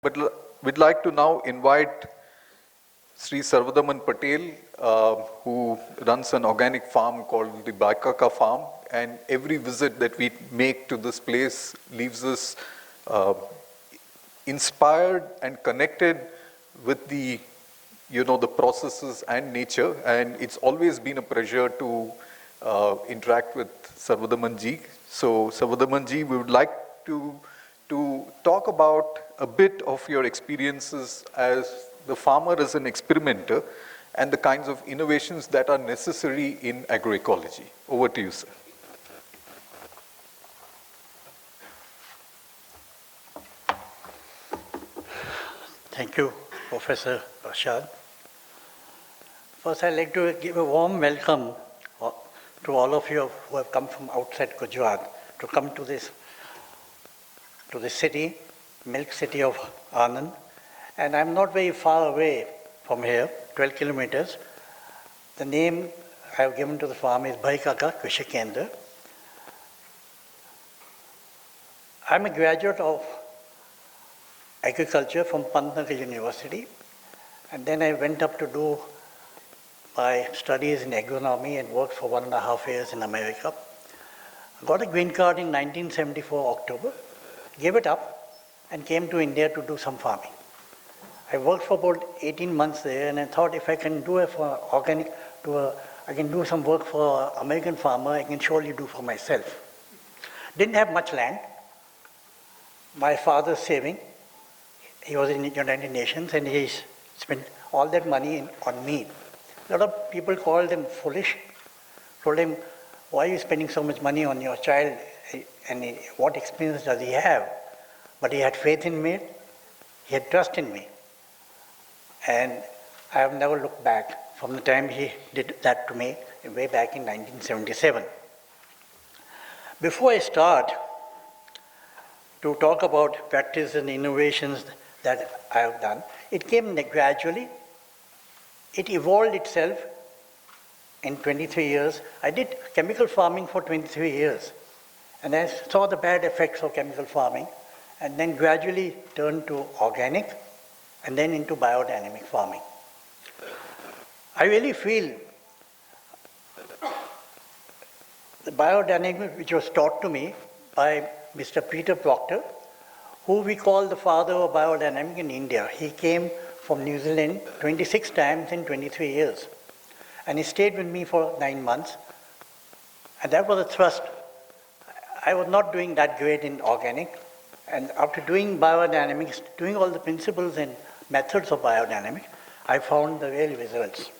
But we'd like to now invite Sri Sarvdaman Patel, who runs an organic farm called the Baikaka Farm, and every visit that we make to this place leaves us inspired and connected with the processes and nature, and it's always been a pleasure to interact with Sarvdaman ji. So Sarvdaman ji, we would like to talk about a bit of your experiences as the farmer as an experimenter and the kinds of innovations that are necessary in agroecology. Over to you, sir. Thank you, Professor Rashad. First, I'd like to give a warm welcome to all of you who have come from outside Gujarat to come to this city, milk city of Anand. And I'm not very far away from here, 12 kilometers. The name I have given to the farm is Baikaka Krishi Kendra. I'm a graduate of agriculture from Pant University, and then I went up to do my studies in agronomy and worked for 1.5 years in America. I got a green card in 1974 October, gave it up, and came to India to do some farming. I worked for about 18 months there, and I thought if I can do it for organic, I can do some work for an American farmer, I can surely do for myself. Didn't have much land. My father's saving. He was in the United Nations, and he spent all that money on me. A lot of people called him foolish, told him, why are you spending so much money on your child, and what experience does he have? But he had faith in me, he had trust in me. And I have never looked back from the time he did that to me way back in 1977. Before I start to talk about practice and innovations that I have done, it came gradually. It evolved itself in 23 years. I did chemical farming for 23 years, and I saw the bad effects of chemical farming, and then gradually turned to organic, and then into biodynamic farming. I really feel the biodynamic, which was taught to me by Mr. Peter Proctor, who we call the father of biodynamic in India. He came from New Zealand 26 times in 23 years. And he stayed with me for 9 months. And that was a thrust. I was not doing that great in organic. And after doing biodynamics, doing all the principles and methods of biodynamics, I found the real results.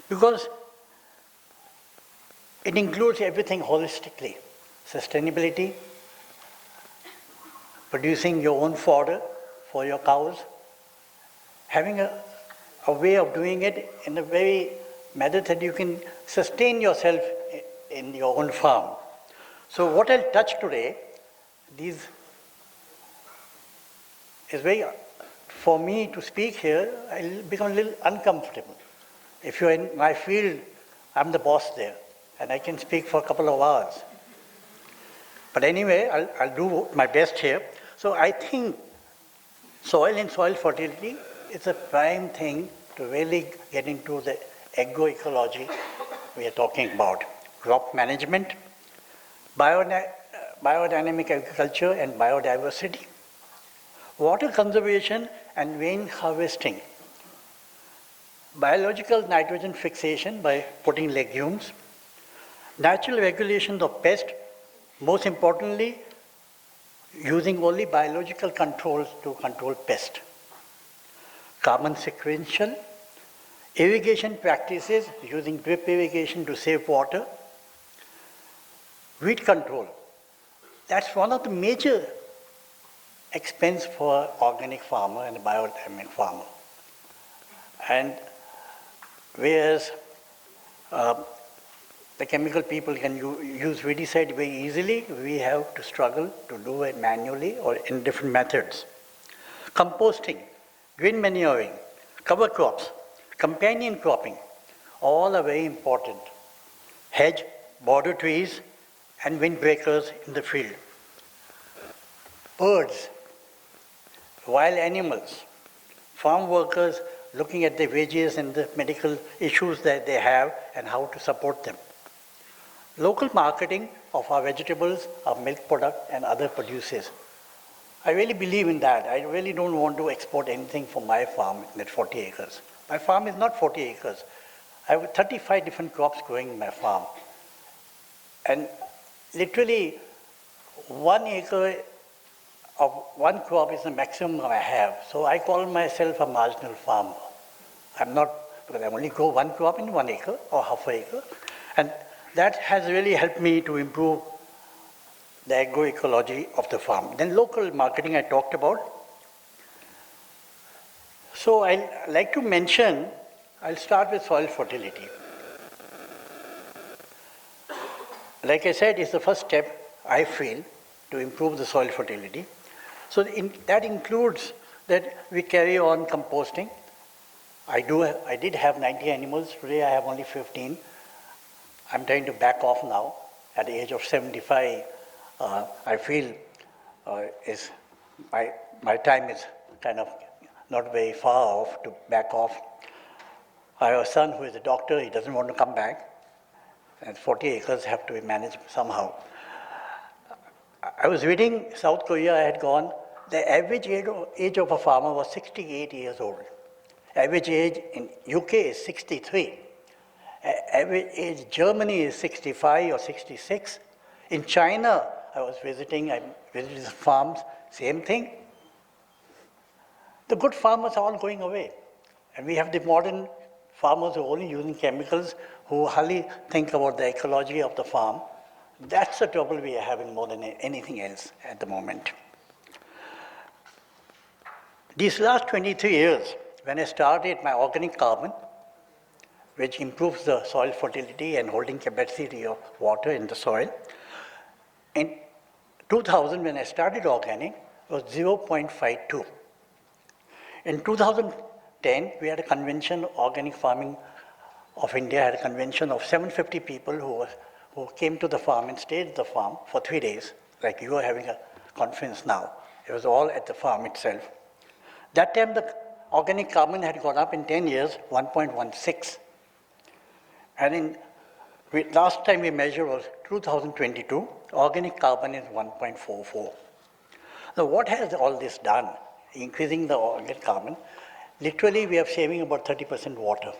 Because it includes everything holistically. Sustainability, producing your own fodder for your cows, having a way of doing it in a very method that you can sustain yourself in your own farm. So what I'll touch today, is very, for me to speak here, I'll become a little uncomfortable. If you're in my field, I'm the boss there, and I can speak for a couple of hours. But anyway, I'll do my best here. So I think soil and soil fertility is a prime thing to really get into the agroecology we are talking about. Crop management, biodynamic agriculture and biodiversity, water conservation and rain harvesting, biological nitrogen fixation by putting legumes, natural regulations of pests, most importantly, using only biological controls to control pest. Carbon sequential, irrigation practices using drip irrigation to save water, weed control. That's one of the major expense for organic farmer and biodynamic farmer. And whereas the chemical people can use weedicide very easily, we have to struggle to do it manually or in different methods. Composting, green manuring, cover crops, companion cropping, all are very important. Hedge, border trees, and windbreakers in the field. Birds, wild animals, farm workers looking at their wages and the medical issues that they have and how to support them. Local marketing of our vegetables, our milk product and other produces. I really believe in that. I really don't want to export anything from my farm, that 40 acres. My farm is not 40 acres. I have 35 different crops growing in my farm. And literally 1 acre of one crop is the maximum I have. So I call myself a marginal farmer. I'm not, because I only grow one crop in 1 acre or half an acre. And that has really helped me to improve the agroecology of the farm. Then local marketing I talked about. So I'd like to mention, I'll start with soil fertility. Like I said, it's the first step, I feel, to improve the soil fertility. So that includes that we carry on composting. I did have 90 animals, today I have only 15. I'm trying to back off now. At the age of 75, I feel my time is kind of not very far off to back off. I have a son who is a doctor, he doesn't want to come back, and 40 acres have to be managed somehow. I was reading South Korea, I had gone, the average age of a farmer was 68 years old. Average age in UK is 63. Average age Germany is 65 or 66. In China, I visited the farms, same thing. The good farmers are all going away. And we have the modern farmers who are only using chemicals, who hardly think about the ecology of the farm. That's the trouble we are having more than anything else at the moment. These last 23 years, when I started my organic carbon, which improves the soil fertility and holding capacity of water in the soil, in 2000, when I started organic, it was 0.52. In 2010, we had a convention, Organic Farming of India had a convention of 750 people who came to the farm and stayed at the farm for 3 days, like you are having a conference now. It was all at the farm itself. That time, the organic carbon had gone up in 10 years, 1.16. And last time we measured was 2022, organic carbon is 1.44. Now, what has all this done? Increasing the organic carbon, literally we are saving about 30% water.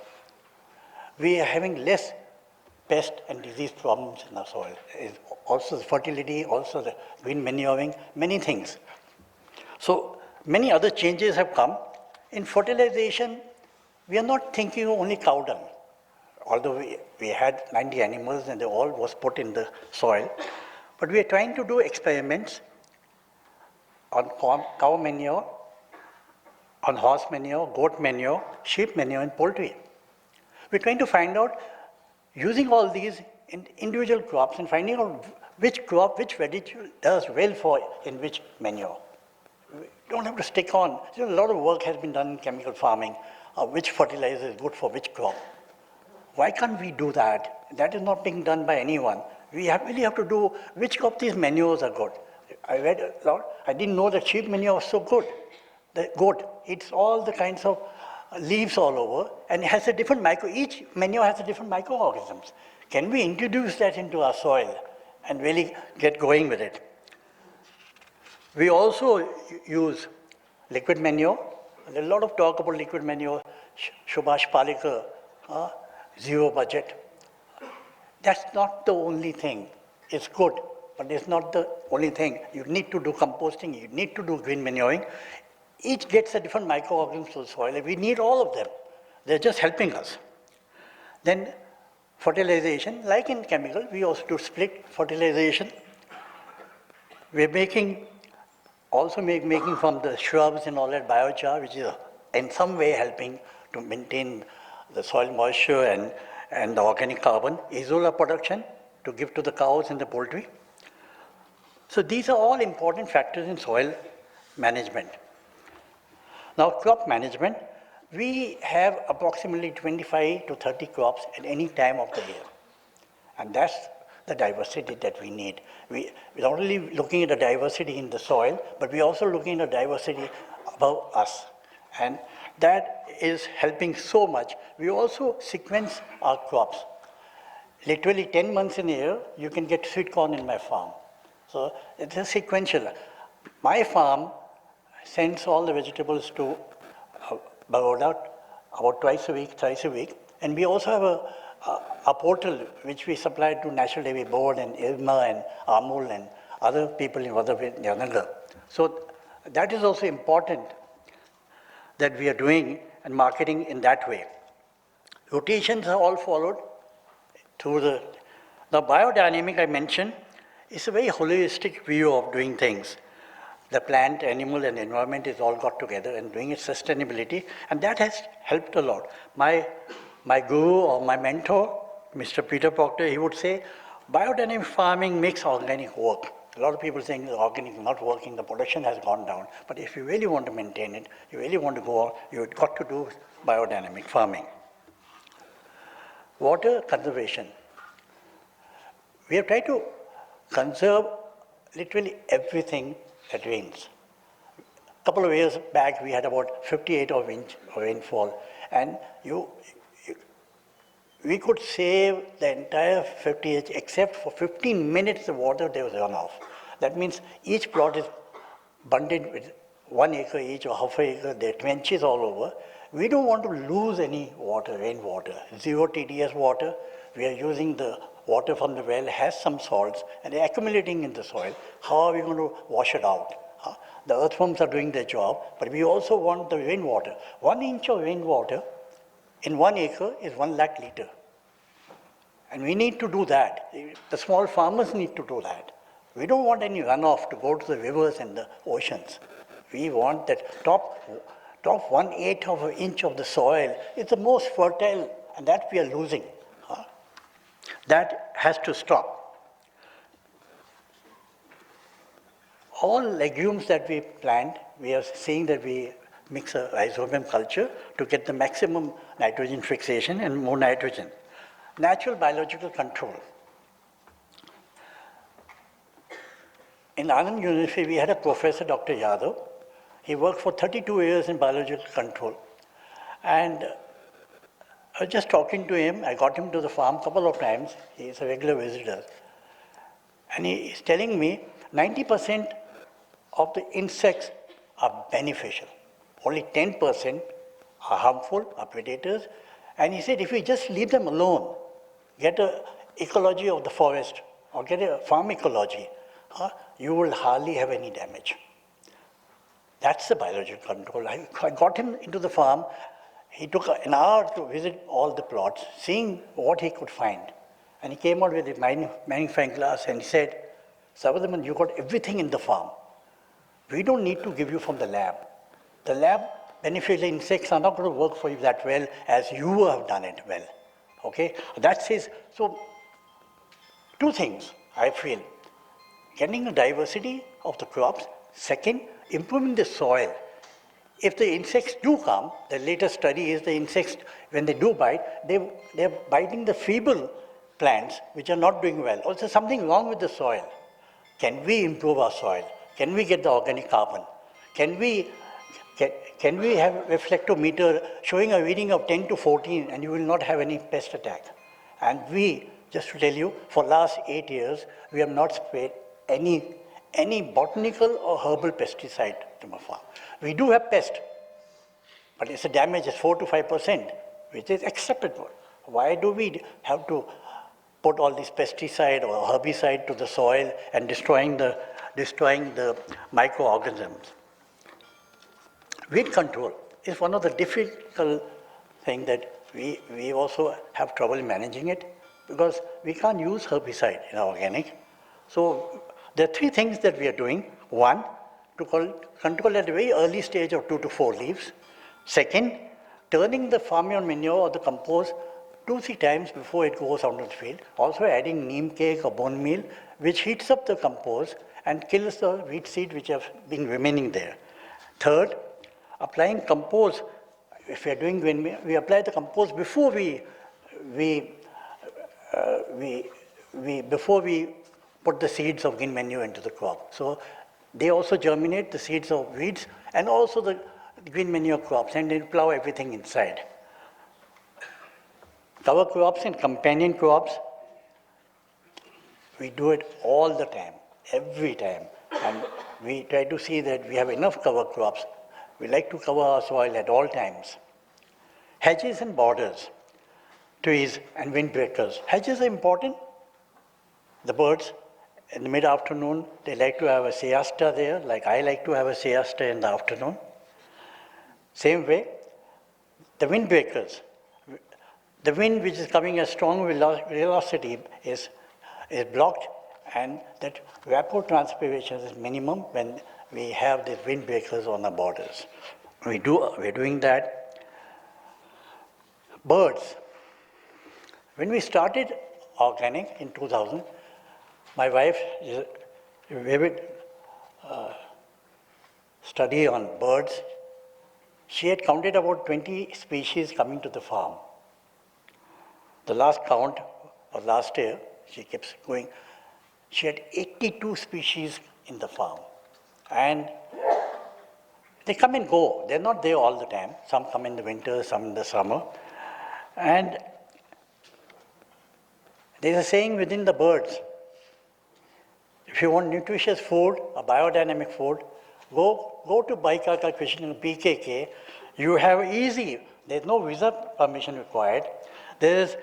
We are having less pest and disease problems in our soil. Also the fertility, also the green manuring, many things. So many other changes have come. In fertilization, we are not thinking of only cow dung. Although we had 90 animals and they all was put in the soil. But we are trying to do experiments on cow manure, on horse manure, goat manure, sheep manure, and poultry. We're trying to find out, using all these individual crops and finding out which crop, which vegetable does well in which manure. We don't have to stick on. A lot of work has been done in chemical farming, which fertilizer is good for which crop. Why can't we do that? That is not being done by anyone. We really have to do which of these manures are good. I read a lot. I didn't know that sheep manure was so good. The goat eats all the kinds of leaves all over and it has a different each manure has a different microorganisms. Can we introduce that into our soil and really get going with it? We also use liquid manure. There's a lot of talk about liquid manure. Subhash Palekar, zero budget. That's not the only thing. It's good, but it's not the only thing. You need to do composting, you need to do green manuring. Each gets a different microorganism to the soil, and we need all of them. They're just helping us. Then fertilization, like in chemical, we also do split fertilization. We're making from the shrubs and all that biochar, which is in some way helping to maintain the soil moisture and the organic carbon, isola production to give to the cows and the poultry. So these are all important factors in soil management. Now, crop management, we have approximately 25 to 30 crops at any time of the year. And that's the diversity that we need. We're not only looking at the diversity in the soil, but we're also looking at the diversity above us. And that is helping so much. We also sequence our crops. Literally 10 months in a year, you can get sweet corn in my farm. So it's a sequential. My farm sends all the vegetables to Baroda about twice a week, and we also have a portal which we supply to National Dairy Board and IRMA and Amul and other people in Vadavinagar. So that is also important that we are doing and marketing in that way. Rotations are all followed through the biodynamic I mentioned is a very holistic view of doing things. The plant, animal, and environment is all got together and doing its sustainability, and that has helped a lot. My guru or my mentor, Mr. Peter Proctor, he would say, biodynamic farming makes organic work. A lot of people saying the organic is not working, the production has gone down. But if you really want to maintain it, you really want to go on, you've got to do biodynamic farming. Water conservation. We have tried to conserve literally everything that rains. A couple of years back, we had about 58 inch of rainfall, and we could save the entire 58 except for 15 minutes of water there was runoff. That means each plot is bundled with 1 acre each or half an acre, there are trenches all over. We don't want to lose any water, rainwater, zero TDS water. We are using the water from the well, has some salts, and they're accumulating in the soil. How are we going to wash it out? The earthworms are doing their job, but we also want the rainwater. 1 inch of rainwater in 1 acre is 1 lakh litre. And we need to do that. The small farmers need to do that. We don't want any runoff to go to the rivers and the oceans. We want that top 1/8 of an inch of the soil is the most fertile, and that we are losing. That has to stop. All legumes that we plant, we are seeing that we mix a rhizobium culture to get the maximum nitrogen fixation and more nitrogen. Natural biological control. In Anand University, we had a professor, Dr. Yadav. He worked for 32 years in biological control. And I was just talking to him. I got him to the farm a couple of times. He's a regular visitor. And he's telling me 90% of the insects are beneficial. Only 10% are harmful, are predators. And he said, if we just leave them alone, get an ecology of the forest or get a farm ecology, you will hardly have any damage. That's the biological control. I got him into the farm. He took an hour to visit all the plots, seeing what he could find. And he came out with a magnifying glass and he said, Sarvdaman, you got everything in the farm. We don't need to give you from the lab. The lab beneficial insects are not going to work for you that well as you have done it well. Okay? That says, so 2 things, I feel. Getting the diversity of the crops. Second, improving the soil. If the insects do come, the latest study is the insects, when they do bite, they're biting the feeble plants which are not doing well. Also something wrong with the soil. Can we improve our soil? Can we get the organic carbon? Can we have a reflectometer showing a reading of 10 to 14 and you will not have any pest attack? And we, just to tell you, for last 8 years, we have not sprayed any botanical or herbal pesticide to my farm. We do have pest, but its damage is 4 to 5%, which is acceptable. Why do we have to put all this pesticide or herbicide to the soil and destroying the microorganisms? Weed control is one of the difficult things that we also have trouble managing it because we can't use herbicide in organic. So there are 3 things that we are doing. 1, to control at a very early stage of 2 to 4 leaves. Second, turning the farmyard manure or the compost 2-3 times before it goes out of the field. Also adding neem cake or bone meal, which heats up the compost and kills the wheat seed which have been remaining there. Third, applying compost. If we are doing grain, we apply the compost before we before we put the seeds of green manure into the crop. So they also germinate the seeds of weeds and also the green manure crops, and they plow everything inside. Cover crops and companion crops, we do it all the time, every time. And we try to see that we have enough cover crops. We like to cover our soil at all times. Hedges and borders, trees and windbreakers. Hedges are important. The birds in the mid-afternoon, they like to have a siesta there, like I like to have a siesta in the afternoon. Same way, the windbreakers. The wind which is coming at strong velocity is blocked, and that evapotranspiration is minimum when we have these windbreakers on the borders. We're doing that. Birds. When we started organic in 2000, my wife is a vivid study on birds. She had counted about 20 species coming to the farm. The last count of last year, she keeps going, she had 82 species in the farm. And they come and go. They're not there all the time. Some come in the winter, some in the summer. And there's a saying within the birds, if you want nutritious food, a biodynamic food, go to Baikaka Krishna PKK. You have easy, there's no visa permission required. You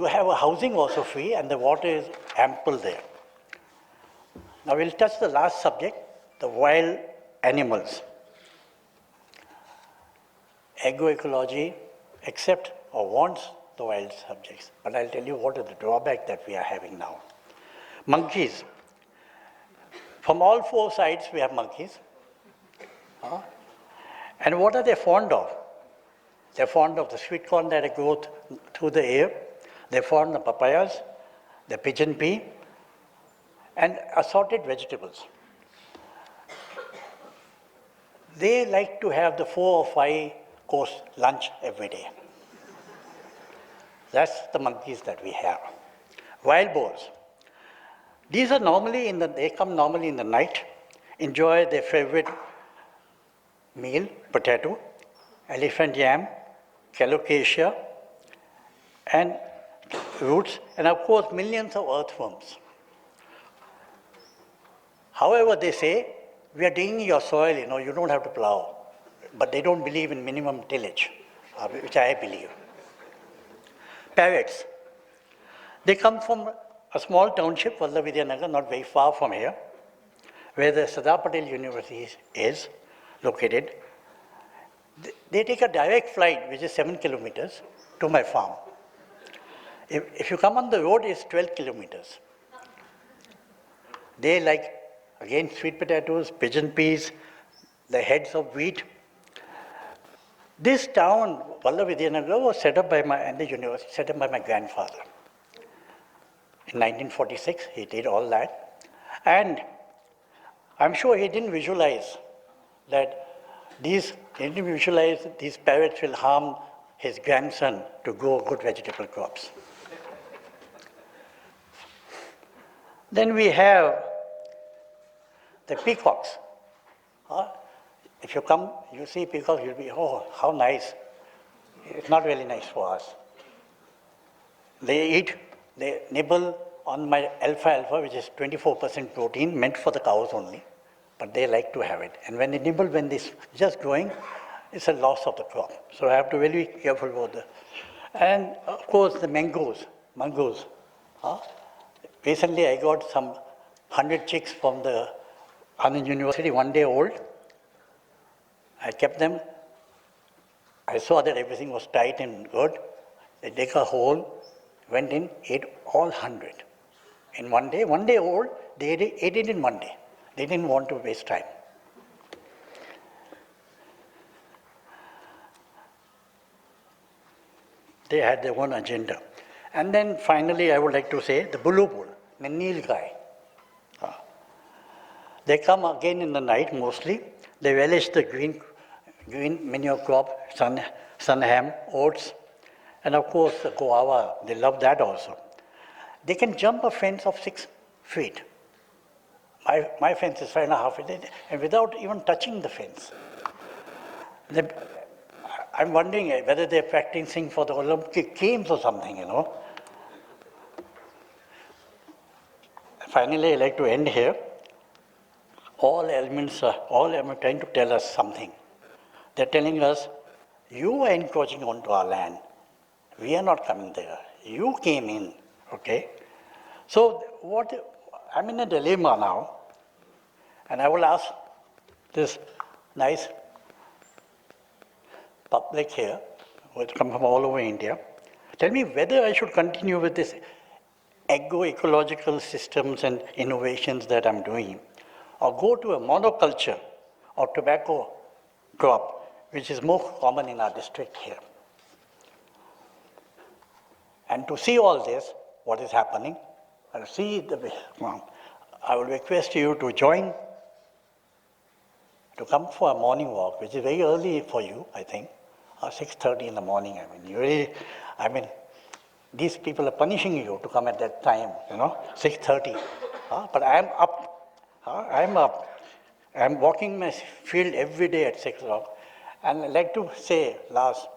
have a housing also free, and the water is ample there. Now we'll touch the last subject, the wild animals. Agroecology accepts or wants the wild subjects, but I'll tell you what is the drawback that we are having now. Monkeys. From all four sides we have monkeys. And what are they fond of? They're fond of the sweet corn that grows through the air. They're fond of papayas, the pigeon pea, and assorted vegetables. They like to have the 4 or 5 course lunch every day. That's the monkeys that we have. Wild boars. These are they come normally in the night, enjoy their favorite meal, potato, elephant yam, calocasia, and roots, and of course millions of earthworms. However, they say, we are digging your soil, you don't have to plow. But they don't believe in minimum tillage, which I believe. Parrots. They come from a small township, Vallavidhyanagar, not very far from here, where the Sarvdaman Patel University is located. They take a direct flight, which is 7 kilometers, to my farm. If you come on the road, it's 12 kilometers. They like, again, sweet potatoes, pigeon peas, the heads of wheat. This town, Vallavidhyanagar, was set up by my grandfather. In 1946, he did all that. And I'm sure he didn't visualize these parrots will harm his grandson to grow good vegetable crops. Then we have the peacocks. If you come, you see peacocks, you'll be, oh, how nice. It's not really nice for us. They nibble on my alfalfa, which is 24% protein, meant for the cows only, but they like to have it. And when they nibble, when they're just growing, it's a loss of the crop. So I have to really be careful about that. And of course, the mangoes. Recently, I got some 100 chicks from the Pant University, 1 day old. I kept them. I saw that everything was tight and good. They dug a hole, went in, ate all 100. In 1 day, 1 day old, they ate it in 1 day. They didn't want to waste time. They had their own agenda. And then finally, I would like to say the bulubul, the nilgai. They come again in the night mostly. They relish the green manure crop, sunham, oats, and of course the guava. They love that also. They can jump a fence of 6 feet. My fence is 5.5 feet, and without even touching the fence. I'm wondering whether they're practicing for the Olympic Games or something, you know. Finally, I'd like to end here. All elements are trying to tell us something. They're telling us, you are encroaching onto our land. We are not coming there. You came in, okay? So I'm in a dilemma now, and I will ask this nice public here, who has come from all over India, tell me whether I should continue with this agroecological systems and innovations that I'm doing, or go to a monoculture or tobacco crop, which is more common in our district here. And to see all this, what is happening, and I will request you to join, to come for a morning walk, which is very early for you, I think, or 6:30 in the morning. These people are punishing you to come at that time, 6:30. But I'm up. I'm up. I'm walking my field every day at 6 o'clock. And I'd like to say, last,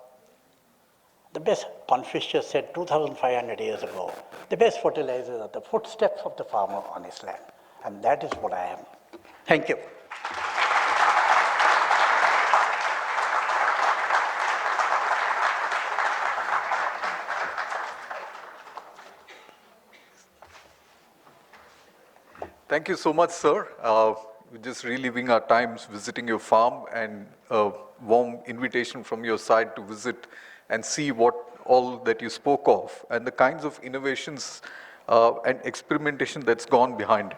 the best, Confucius said 2,500 years ago, the best fertilizers are the footsteps of the farmer on his land. And that is what I am. Thank you. Thank you so much, sir. We're just reliving our times visiting your farm, and a warm invitation from your side to visit and see what all that you spoke of and the kinds of innovations and experimentation that's gone behind.